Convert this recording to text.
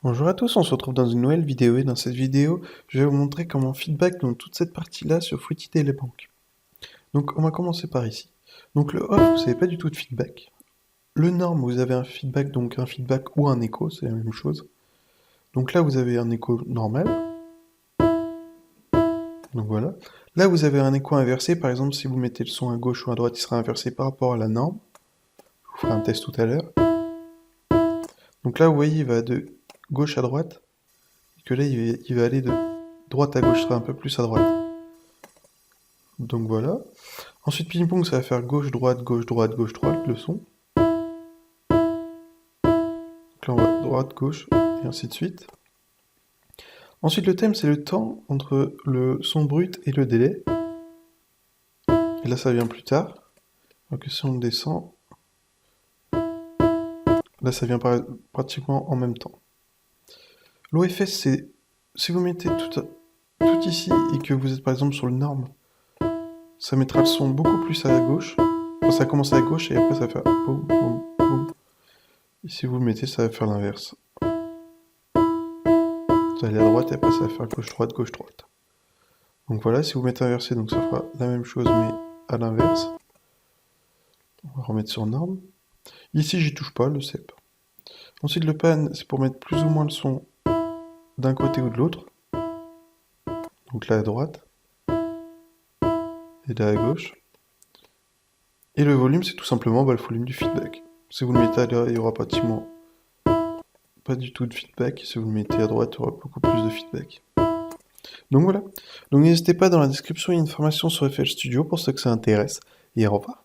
Bonjour à tous, on se retrouve dans une nouvelle vidéo et dans cette vidéo, je vais vous montrer comment feedback dans toute cette partie-là sur Fruity Bank. Donc on va commencer par ici. Donc le off, vous n'avez pas du tout de feedback. Le norm, vous avez un feedback, donc un feedback ou un écho, c'est la même chose. Donc là, vous avez un écho normal. Donc voilà. Là, vous avez un écho inversé, par exemple, si vous mettez le son à gauche ou à droite, il sera inversé par rapport à la norme. Je vous ferai un test tout à l'heure. Donc là, vous voyez, il va de gauche à droite, et que là, il va aller de droite à gauche, ce sera un peu plus à droite. Donc voilà. Ensuite, ping-pong, ça va faire gauche-droite, gauche-droite, gauche-droite, le son. Donc là, on va droite, gauche, et ainsi de suite. Ensuite, le thème, c'est le temps entre le son brut et le délai. Et là, ça vient plus tard. Donc si on descend, là, ça vient pratiquement en même temps. L'OFS, c'est si vous mettez tout ici et que vous êtes par exemple sur le norme, ça mettra le son beaucoup plus à gauche. Enfin, ça commence à gauche et après ça va faire boum, boum, boum. Et si vous le mettez, ça va faire l'inverse. Ça va aller à droite et après ça va faire gauche-droite, gauche-droite. Donc voilà, si vous mettez inversé, donc ça fera la même chose mais à l'inverse. On va remettre sur norme. Ici, j'y touche pas, le cep. Ensuite, le pan, c'est pour mettre plus ou moins le son d'un côté ou de l'autre. Donc là à droite. Et là à gauche. Et le volume, c'est tout simplement le volume du feedback. Si vous le mettez à là, il y aura pratiquement pas du tout de feedback. Si vous le mettez à droite, il y aura beaucoup plus de feedback. Donc voilà. Donc n'hésitez pas, dans la description, il y a une formation sur FL Studio pour ceux que ça intéresse. Et au revoir.